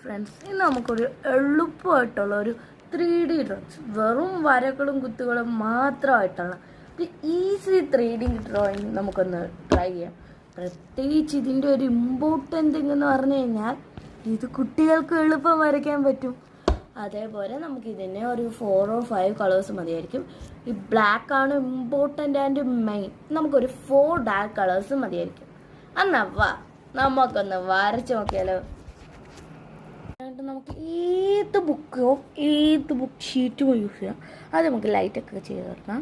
Friends, ഇന്ന് നമുക്കൊരു എളുപ്പമായിട്ടുള്ള ഒരു 3D ഡ്രോയിങ്സ്, വെറും വരകളും കുത്തുകളും മാത്രമായിട്ടുള്ള ഒരു ഈസി 3D ഡ്രോയിങ് നമുക്കൊന്ന് ട്രൈ ചെയ്യാം. പ്രത്യേകിച്ച് ഇതിൻ്റെ ഒരു ഇമ്പോർട്ടൻ്റ് എന്ന് പറഞ്ഞു കഴിഞ്ഞാൽ ഇത് കുട്ടികൾക്ക് എളുപ്പം വരയ്ക്കാൻ പറ്റും. അതേപോലെ നമുക്കിതിന് ഒരു 4 or 5 കളേഴ്സ് മതിയായിരിക്കും. ഈ ബ്ലാക്ക് ആണ് ഇമ്പോർട്ടൻ്റ് ആൻഡ് മെയിൻ. നമുക്കൊരു 4 ഡാർക്ക് കളേഴ്സ് മതിയായിരിക്കും. എന്നാ നമുക്കൊന്ന് വരച്ച് നോക്കിയാലോ. നമുക്ക് ഏത് ബുക്കോ ഏത് ബുക്ക് ഷീറ്റുമോ യൂസ് ചെയ്യാം. അത് നമുക്ക് ലൈറ്റൊക്കെ ചെയ്ത് കൊടുക്കാം.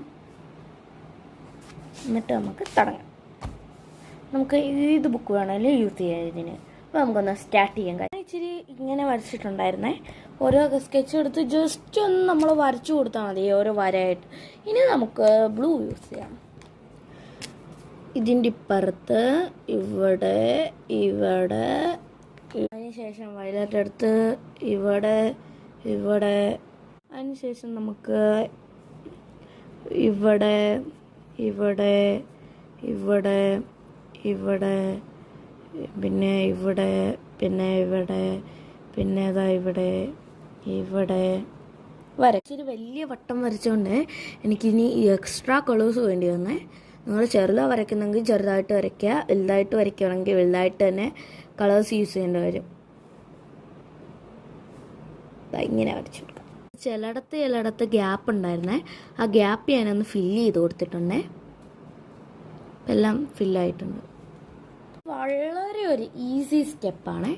എന്നിട്ട് നമുക്ക് തുടങ്ങാം. നമുക്ക് ഏത് ബുക്ക് വേണമെങ്കിലും യൂസ് ചെയ്യാം ഇതിന്. അപ്പോൾ നമുക്കൊന്ന് സ്റ്റാർട്ട് ചെയ്യാൻ കാര്യം ഇച്ചിരി ഇങ്ങനെ വരച്ചിട്ടുണ്ടായിരുന്നേ. ഓരോ സ്കെച്ച് എടുത്ത് ജസ്റ്റ് ഒന്ന് നമ്മൾ വരച്ചു കൊടുത്താൽ മതി ഓരോ വരയായിട്ട്. ഇനി നമുക്ക് ബ്ലൂ യൂസ് ചെയ്യാം. ഇതിൻ്റെ ഇപ്പുറത്ത് ഇവിടെ ഇവിടെ അതിനുശേഷം വയലറ്റ് എടുത്ത് ഇവിടെ ഇവിടെ അതിനുശേഷം നമുക്ക് ഇവിടെ ഇവിടെ ഇവിടെ ഇവിടെ പിന്നെ ഇവിടെ പിന്നെ ഇവിടെ പിന്നെ അതാ ഇവിടെ ഇവിടെ വരച്ചൊരു വലിയ വട്ടം വരച്ചുകൊണ്ട് എനിക്കിനി എക്സ്ട്രാ കളേഴ്സ് വേണ്ടി വന്നേ. നിങ്ങൾ ചെറുതാണ് വരയ്ക്കുന്നെങ്കിൽ ചെറുതായിട്ട് വരയ്ക്കുക, വലുതായിട്ട് വരയ്ക്കുകയാണെങ്കിൽ വലുതായിട്ട് തന്നെ കളേഴ്സ് യൂസ് ചെയ്യേണ്ടി വരും. ഇങ്ങനെ വരച്ചു കൊടുക്കാം. ചിലയിടത്ത് ഗ്യാപ്പ് ഉണ്ടായിരുന്നേ. ആ ഗ്യാപ്പ് ഞാനൊന്ന് ഫില്ല് ചെയ്ത് കൊടുത്തിട്ടുണ്ടേ. എല്ലാം ഫില്ലായിട്ടുണ്ട്. വളരെ ഒരു ഈസി സ്റ്റെപ്പാണ്.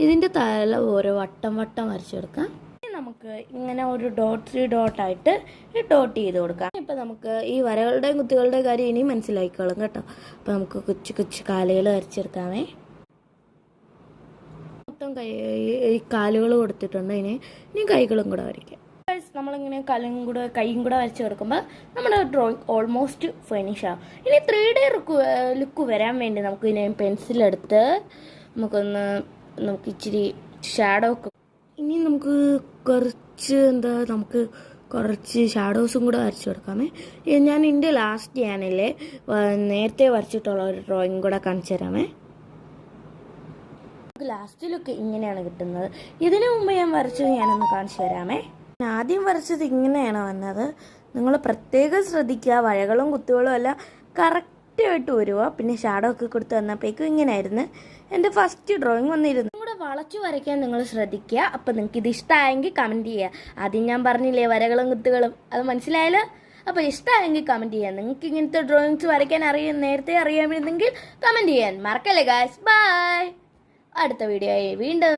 ഇതിൻ്റെ തല ഓരോ വട്ടം വരച്ചെടുക്കാം. നമുക്ക് ഇങ്ങനെ ഒരു ഡോട്ട് 3 ഡോട്ടായിട്ട് ഡോട്ട് ചെയ്ത് കൊടുക്കാം. ഇപ്പം നമുക്ക് ഈ വരകളുടെയും കുത്തികളുടെയും കാര്യം ഇനി മനസ്സിലാക്കിക്കോളും കേട്ടോ. അപ്പം നമുക്ക് കൊച്ചു കൊച്ചു കാലുകൾ വരച്ചെടുക്കാമേ. മൊത്തം ഈ കാലുകൾ കൊടുത്തിട്ടുണ്ട്. ഇനി കൈകളും കൂടെ വരയ്ക്കാം. നമ്മളിങ്ങനെ കൈയും കൂടെ വരച്ച് കൊടുക്കുമ്പോൾ നമ്മുടെ ഡ്രോയിങ് ഓൾമോസ്റ്റ് ഫിനിഷ് ആവും. ഇനി 3D ലുക്ക് വരാൻ വേണ്ടി നമുക്ക് ഇനി പെൻസിലെടുത്ത് നമുക്ക് ഇച്ചിരി ഷാഡോ ഒക്കെ ഇനി നമുക്ക് കുറച്ച് ഷാഡോസും കൂടെ വരച്ചു കൊടുക്കാമേ. ഞാൻ എൻ്റെ ലാസ്റ്റ് ഞാനല്ലേ നേരത്തെ വരച്ചിട്ടുള്ള ഒരു ഡ്രോയിങ് കൂടെ കാണിച്ചു തരാമേ. ലാസ്റ്റിലൊക്കെ ഇങ്ങനെയാണ് കിട്ടുന്നത്. ഇതിനു മുമ്പ് ഞാൻ വരച്ചത് ഞാനൊന്ന് കാണിച്ചു തരാമേ. ആദ്യം വരച്ചത് ഇങ്ങനെയാണ് വന്നത്. നിങ്ങൾ പ്രത്യേകം ശ്രദ്ധിക്കുക, വരകളും കുത്തുകളും എല്ലാം കറക്റ്റായിട്ട് വരുക. പിന്നെ ഷാഡോ ഒക്കെ കൊടുത്ത് വന്നപ്പോഴേക്കും ഇങ്ങനെയായിരുന്നു എൻ്റെ ഫസ്റ്റ് ഡ്രോയിങ് വന്നിരുന്നു. കൂടെ വളച്ചു വരയ്ക്കാൻ നിങ്ങൾ ശ്രദ്ധിക്കുക. അപ്പം നിങ്ങൾക്ക് ഇത് ഇഷ്ടമായെങ്കിൽ കമൻറ്റ് ചെയ്യുക. ആദ്യം ഞാൻ പറഞ്ഞില്ലേ വരകളും കുത്തുകളും, അത് മനസ്സിലായാലോ? അപ്പോൾ ഇഷ്ടമായെങ്കിൽ കമൻറ്റ് ചെയ്യാം. നിങ്ങൾക്ക് ഇങ്ങനത്തെ ഡ്രോയിങ്സ് വരയ്ക്കാൻ നേരത്തെ അറിയാമെങ്കിൽ കമൻറ്റ് ചെയ്യാൻ മറക്കല്ലേ ഗായ്സ്. ബൈ. അടുത്ത വീഡിയോ ആയി വീണ്ടും